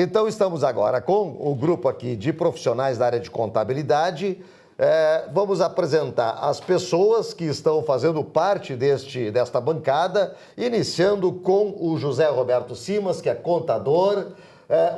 Então, estamos agora com o grupo aqui de profissionais da área de contabilidade. Vamos apresentar as pessoas que estão fazendo parte desta bancada, iniciando com o José Roberto Simas, que é contador,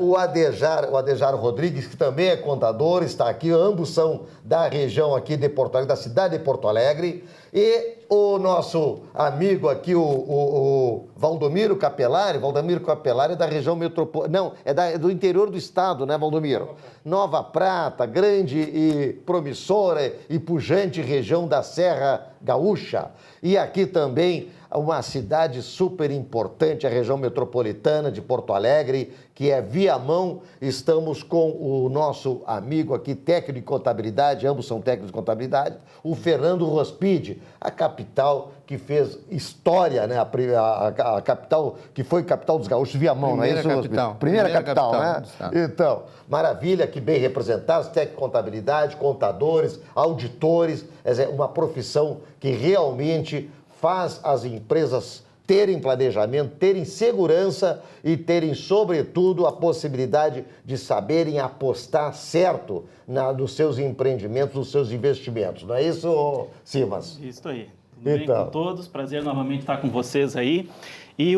o Adejar Rodrigues, que também é contador, está aqui, ambos são da região aqui de Porto Alegre, da cidade de Porto Alegre, e o nosso amigo aqui, o Valdomiro Capelari é da região metropolitana, não, é do interior do estado, né, Valdomiro? Nova Prata, grande e promissora e pujante região da Serra Gaúcha. E aqui também uma cidade super importante, a região metropolitana de Porto Alegre, que é Viamão. Estamos com o nosso amigo aqui, técnico de contabilidade, ambos são técnicos de contabilidade, o Fernando Rospide, a capital que fez história, né? A capital que foi capital dos gaúchos, Viamão, não é isso? Primeira capital, né? Então, maravilha, que bem representados, técnico de contabilidade, contadores, auditores, uma profissão que realmente faz as empresas terem planejamento, terem segurança e terem, sobretudo, a possibilidade de saberem apostar certo nos seus empreendimentos, nos seus investimentos. Não é isso, Simas? Isso aí. Tudo bem com todos? Prazer novamente estar com vocês aí. E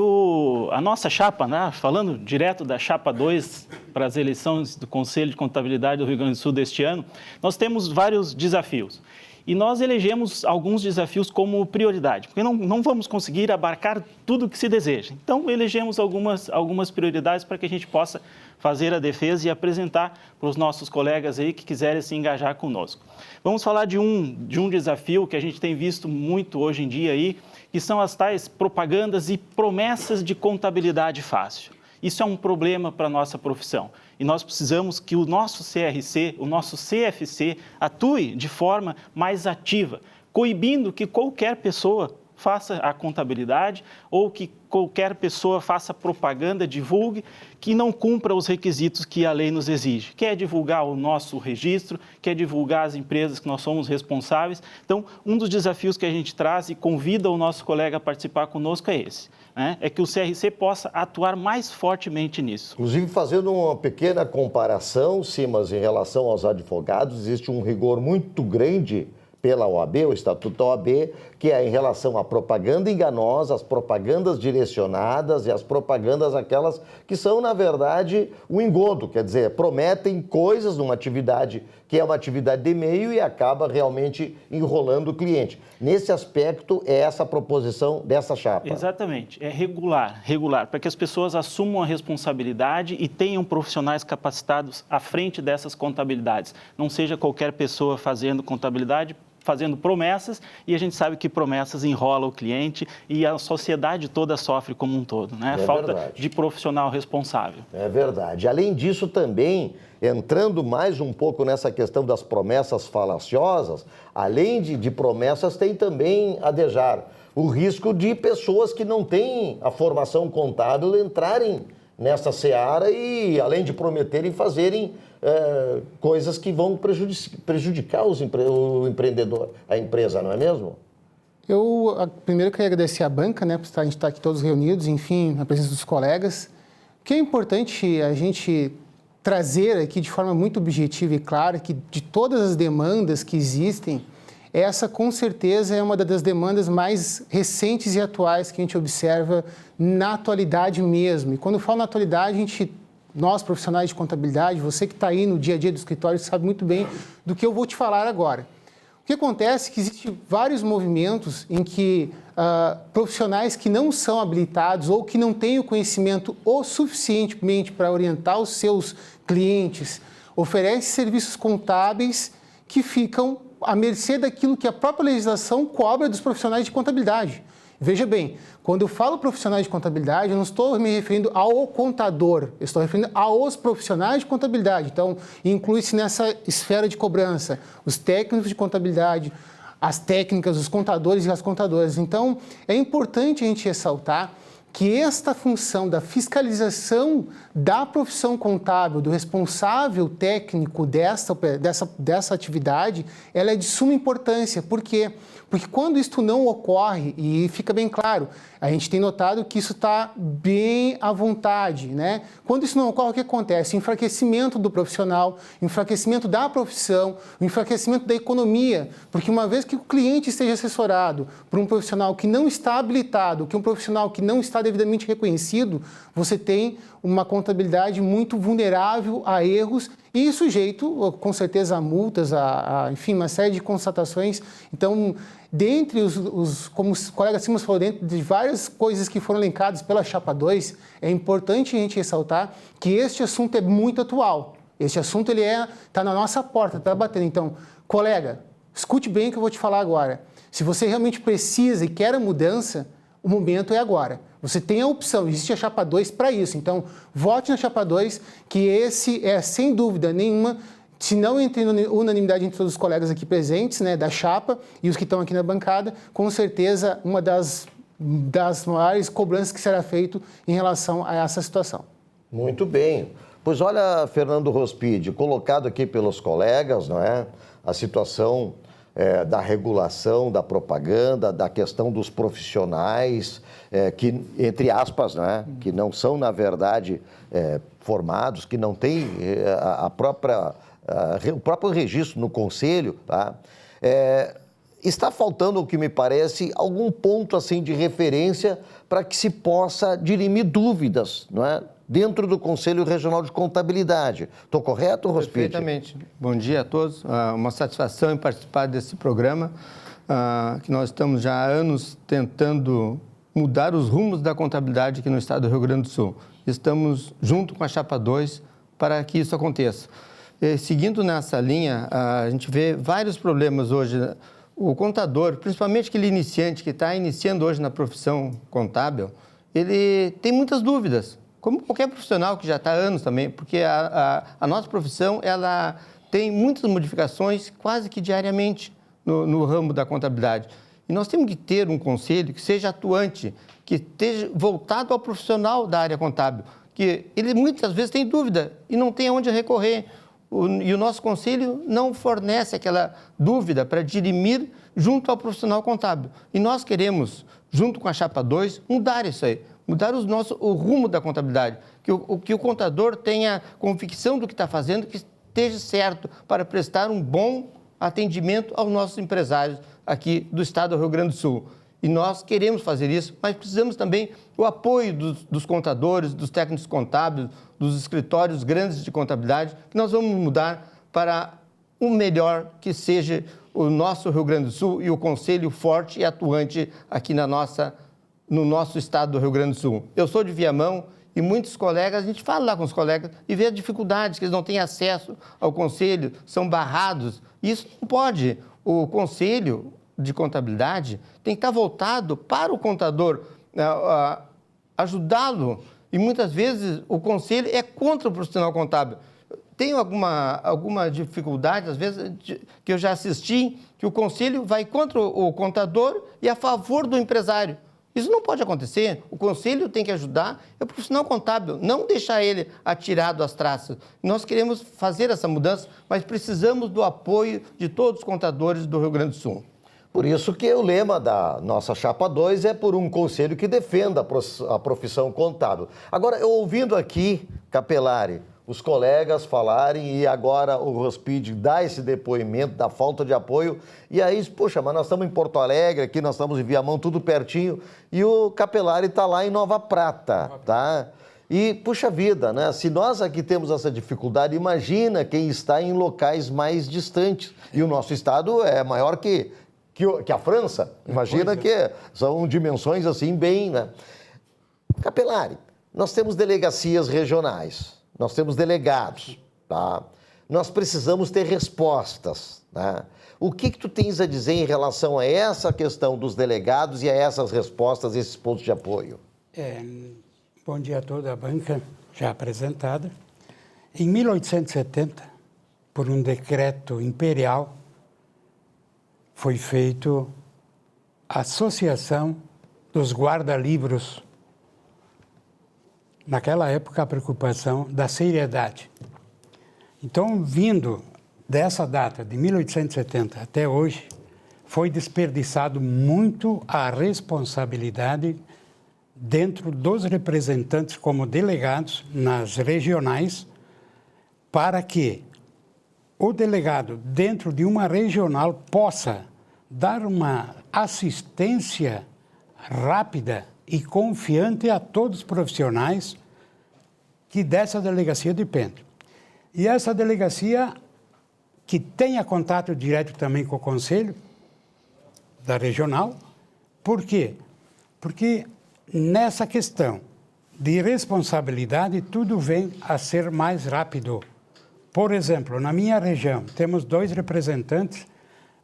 a nossa chapa, né, falando direto da chapa 2 para as eleições do Conselho de Contabilidade do Rio Grande do Sul deste ano, nós temos vários desafios. E nós elegemos alguns desafios como prioridade, porque não vamos conseguir abarcar tudo o que se deseja. Então, elegemos algumas prioridades para que a gente possa fazer a defesa e apresentar para os nossos colegas aí que quiserem se engajar conosco. Vamos falar de um desafio que a gente tem visto muito hoje em dia aí, que são as tais propagandas e promessas de contabilidade fácil. Isso é um problema para a nossa profissão e nós precisamos que o nosso CRC, o nosso CFC, atue de forma mais ativa, coibindo que qualquer pessoa faça a contabilidade ou que qualquer pessoa faça propaganda, divulgue, que não cumpra os requisitos que a lei nos exige. Quer divulgar o nosso registro, quer divulgar as empresas que nós somos responsáveis. Então, um dos desafios que a gente traz e convida o nosso colega a participar conosco é esse, né? É que o CRC possa atuar mais fortemente nisso. Inclusive, fazendo uma pequena comparação, Simas, em relação aos advogados, existe um rigor muito grande pela OAB, o Estatuto da OAB, que é em relação à propaganda enganosa, as propagandas direcionadas e as propagandas aquelas que são, na verdade, um engodo, quer dizer, prometem coisas numa atividade que é uma atividade de meio e acaba realmente enrolando o cliente. Nesse aspecto, é essa a proposição dessa chapa. Exatamente, é regular, para que as pessoas assumam a responsabilidade e tenham profissionais capacitados à frente dessas contabilidades. Não seja qualquer pessoa fazendo contabilidade, fazendo promessas, e a gente sabe que promessas enrolam o cliente e a sociedade toda sofre como um todo, né? Falta de profissional responsável. É verdade. Além disso, também, entrando mais um pouco nessa questão das promessas falaciosas, além de promessas, tem também, Adejar, o risco de pessoas que não têm a formação contábil entrarem nessa seara e, além de prometerem, fazerem coisas que vão prejudicar o empreendedor, a empresa, não é mesmo? Eu primeiro queria agradecer à banca, né, por a gente estar aqui todos reunidos, enfim, na presença dos colegas. O que é importante a gente trazer aqui de forma muito objetiva e clara que de todas as demandas que existem, essa com certeza é uma das demandas mais recentes e atuais que a gente observa na atualidade mesmo. E quando eu falo na atualidade, nós profissionais de contabilidade, você que está aí no dia a dia do escritório sabe muito bem do que eu vou te falar agora. O que acontece é que existem vários movimentos em que profissionais que não são habilitados ou que não têm o conhecimento o suficientemente para orientar os seus clientes oferecem serviços contábeis que ficam à mercê daquilo que a própria legislação cobra dos profissionais de contabilidade. Veja bem, quando eu falo profissionais de contabilidade, eu não estou me referindo ao contador, eu estou referindo aos profissionais de contabilidade. Então, inclui-se nessa esfera de cobrança os técnicos de contabilidade, as técnicas, os contadores e as contadoras. Então, é importante a gente ressaltar que esta função da fiscalização da profissão contábil, do responsável técnico dessa atividade, ela é de suma importância. Por quê? Porque quando isso não ocorre, e fica bem claro, a gente tem notado que isso está bem à vontade, né? Quando isso não ocorre, o que acontece? Enfraquecimento do profissional, enfraquecimento da profissão, enfraquecimento da economia, porque uma vez que o cliente esteja assessorado por um profissional que não está habilitado, que um profissional que não está devidamente reconhecido, você tem uma contabilidade muito vulnerável a erros e sujeito, com certeza, a multas, enfim, uma série de constatações. Então, dentre como os colegas Simas falou, dentro de várias coisas que foram elencadas pela Chapa 2, é importante a gente ressaltar que este assunto é muito atual. Este assunto está na nossa porta, está batendo. Então, colega, escute bem o que eu vou te falar agora. Se você realmente precisa e quer a mudança, o momento é agora. Você tem a opção, existe a Chapa 2 para isso. Então, vote na Chapa 2, que esse é, sem dúvida nenhuma, se não entre unanimidade entre todos os colegas aqui presentes, né, da Chapa e os que estão aqui na bancada, com certeza uma das maiores cobranças que será feito em relação a essa situação. Muito bem. Pois olha, Fernando Rospide, colocado aqui pelos colegas, não é? A situação da regulação, da propaganda, da questão dos profissionais, que, entre aspas, né, que não são, na verdade, formados, que não têm o próprio registro no Conselho, tá? Está faltando, o que me parece, algum ponto assim de referência para que se possa dirimir dúvidas, não é? Dentro do Conselho Regional de Contabilidade. Estou correto, Rospide? Perfeitamente. Bom dia a todos. Uma satisfação em participar desse programa, que nós estamos já há anos tentando mudar os rumos da contabilidade aqui no estado do Rio Grande do Sul. Estamos junto com a Chapa 2 para que isso aconteça. Seguindo nessa linha, a gente vê vários problemas hoje. O contador, principalmente aquele iniciante que está iniciando hoje na profissão contábil, ele tem muitas dúvidas, como qualquer profissional que já está há anos também, porque a nossa profissão ela tem muitas modificações quase que diariamente no ramo da contabilidade. E nós temos que ter um conselho que seja atuante, que esteja voltado ao profissional da área contábil, que ele muitas vezes tem dúvida e não tem aonde recorrer. E o nosso conselho não fornece aquela dúvida para dirimir junto ao profissional contábil. E nós queremos, junto com a Chapa 2, mudar isso aí, mudar o rumo da contabilidade, que o contador tenha convicção do que está fazendo, que esteja certo para prestar um bom atendimento aos nossos empresários aqui do estado do Rio Grande do Sul. E nós queremos fazer isso, mas precisamos também do apoio dos contadores, dos técnicos contábeis, dos escritórios grandes de contabilidade, que nós vamos mudar para o melhor que seja o nosso Rio Grande do Sul e o conselho forte e atuante aqui no nosso estado do Rio Grande do Sul. Eu sou de Viamão e muitos colegas, a gente fala lá com os colegas e vê as dificuldades, que eles não têm acesso ao conselho, são barrados. Isso não pode. O conselho de contabilidade tem que estar voltado para o contador, ajudá-lo. E muitas vezes o conselho é contra o profissional contábil. Tem alguma dificuldade, às vezes, que eu já assisti, que o conselho vai contra o contador e a favor do empresário. Isso não pode acontecer. O conselho tem que ajudar o profissional contábil, não deixar ele atirado às traças. Nós queremos fazer essa mudança, mas precisamos do apoio de todos os contadores do Rio Grande do Sul. Por isso que o lema da nossa Chapa 2 é por um conselho que defenda a profissão contábil. Agora, eu ouvindo aqui, Capelari, os colegas falarem e agora o Rospide dá esse depoimento da falta de apoio. E aí, poxa, mas nós estamos em Porto Alegre, aqui nós estamos em Viamão, tudo pertinho, e o Capelari está lá em Nova Prata, tá? E, puxa vida, né? Se nós aqui temos essa dificuldade, imagina quem está em locais mais distantes. E o nosso estado é maior que a França. Imagina que são dimensões assim bem, né? Capelari, nós temos delegacias regionais, nós temos delegados, tá? Nós precisamos ter respostas, né? O que tu tens a dizer em relação a essa questão dos delegados e a essas respostas, esses pontos de apoio? Bom dia a toda a banca já apresentada. Em 1870, por um decreto imperial, foi feito a Associação dos Guarda-Livros. Naquela época, a preocupação da seriedade. Então, vindo dessa data, de 1870 até hoje, foi desperdiçado muito a responsabilidade dentro dos representantes como delegados nas regionais, para que o delegado, dentro de uma regional, possa dar uma assistência rápida e confiante a todos os profissionais que dessa delegacia dependem. E essa delegacia, que tenha contato direto também com o Conselho da Regional. Por quê? Porque nessa questão de responsabilidade, tudo vem a ser mais rápido. Por exemplo, na minha região, temos 2 representantes,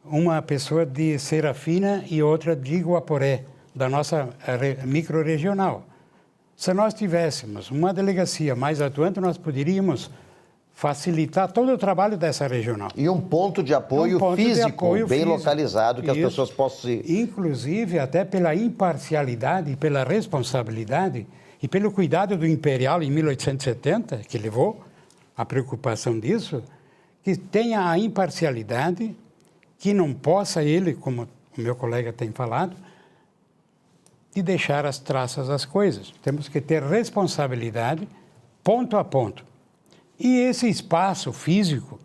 uma pessoa de Serafina e outra de Iguaporé, da nossa microrregional. Se nós tivéssemos uma delegacia mais atuante, nós poderíamos facilitar todo o trabalho dessa regional. E um ponto de apoio físico, bem localizado, que as pessoas possam se... Inclusive, até pela imparcialidade, pela responsabilidade e pelo cuidado do Imperial em 1870, que levou a preocupação disso, que tenha a imparcialidade, que não possa ele, como o meu colega tem falado, de deixar as traças das coisas. Temos que ter responsabilidade ponto a ponto. E esse espaço físico,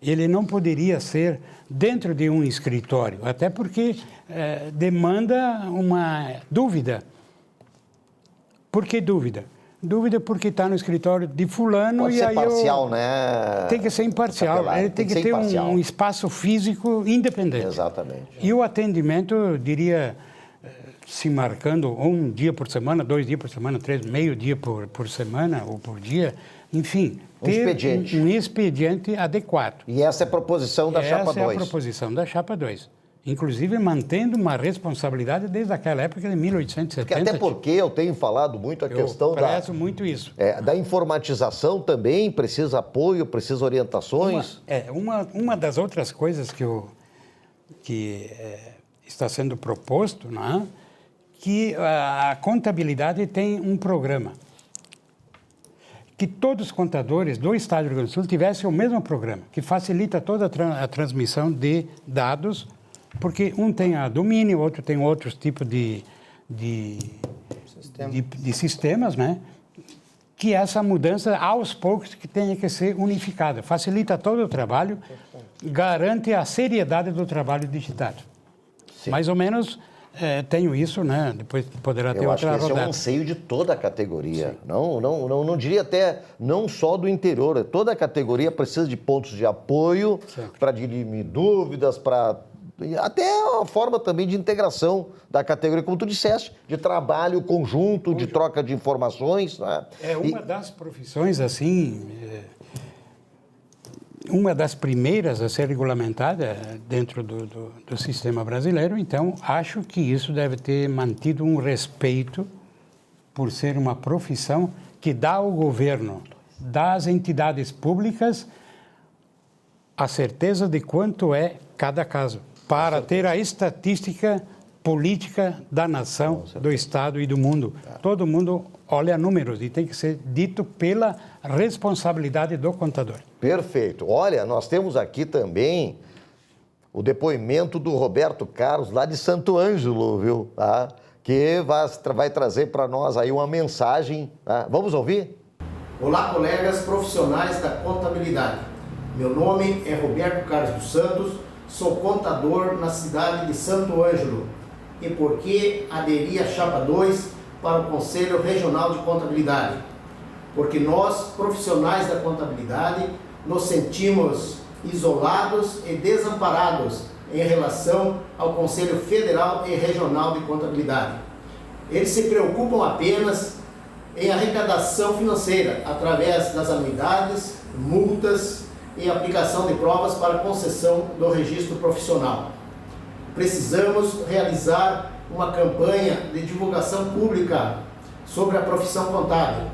ele não poderia ser dentro de um escritório, até porque demanda uma dúvida. Por que dúvida? Dúvida porque está no escritório de fulano. Pode e ser aí parcial, né? Tem que ser imparcial. Ele tem que ter um espaço físico independente. Exatamente. E o atendimento, eu diria, se marcando 1 dia por semana, 2 dias por semana, 3, meio dia por semana ou por dia, enfim, ter um expediente adequado. E essa é a proposição da Chapa 2. Essa é a proposição da Chapa 2. Inclusive mantendo uma responsabilidade desde aquela época de 1870. Até porque eu tenho falado muito a questão muito isso. Da informatização também, precisa apoio, precisa orientações. Uma das outras coisas que está sendo proposto, né, que a contabilidade tem um programa. Que todos os contadores do Estado do Rio Grande do Sul tivessem o mesmo programa, que facilita toda a transmissão de dados, porque um tem a domínio, outro tem outros tipos de sistemas, né? Que essa mudança, aos poucos, que tenha que ser unificada. Facilita todo o trabalho, garante a seriedade do trabalho digitado. Sim. Mais ou menos... tenho isso, né? Depois poderá ter outra rodada. Eu acho que esse é um anseio de toda a categoria. Não diria até não só do interior. Toda a categoria precisa de pontos de apoio para dirimir dúvidas, para até uma forma também de integração da categoria, como tu disseste, de trabalho conjunto, de troca de informações. Né? Uma das profissões, assim... uma das primeiras a ser regulamentada dentro do sistema brasileiro, então acho que isso deve ter mantido um respeito por ser uma profissão que dá ao governo, das entidades públicas, a certeza de quanto é cada caso, para ter a estatística política da nação, do Estado e do mundo. Todo mundo olha números e tem que ser dito pela responsabilidade do contador. Perfeito. Olha, nós temos aqui também o depoimento do Roberto Carlos, lá de Santo Ângelo, viu? Tá? Que vai trazer para nós aí uma mensagem. Tá? Vamos ouvir? Olá, colegas profissionais da contabilidade. Meu nome é Roberto Carlos dos Santos, sou contador na cidade de Santo Ângelo. E por que aderi à Chapa 2 para o Conselho Regional de Contabilidade? Porque nós, profissionais da contabilidade, nos sentimos isolados e desamparados em relação ao Conselho Federal e Regional de Contabilidade. Eles se preocupam apenas em arrecadação financeira, através das anuidades, multas e aplicação de provas para concessão do registro profissional. Precisamos realizar uma campanha de divulgação pública sobre a profissão contábil,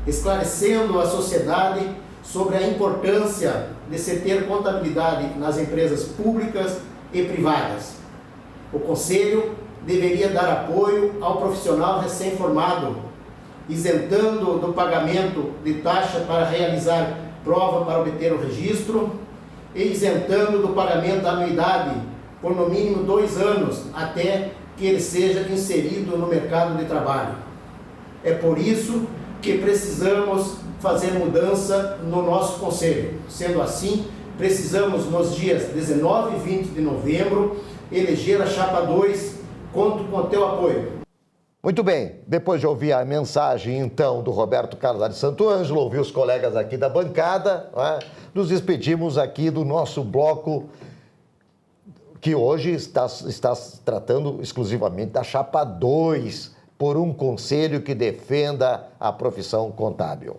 esclarecendo a sociedade sobre a importância de se ter contabilidade nas empresas públicas e privadas. O Conselho deveria dar apoio ao profissional recém-formado, isentando do pagamento de taxa para realizar prova para obter o registro e isentando do pagamento da anuidade por no mínimo 2 anos, até que ele seja inserido no mercado de trabalho. É por isso que precisamos fazer mudança no nosso conselho. Sendo assim, precisamos nos dias 19 e 20 de novembro eleger a chapa 2. Conto com o teu apoio. Muito bem, depois de ouvir a mensagem, então, do Roberto Carlos de Santo Ângelo, ouvir os colegas aqui da bancada, né, nos despedimos aqui do nosso bloco, que hoje está tratando exclusivamente da chapa 2, por um conselho que defenda a profissão contábil.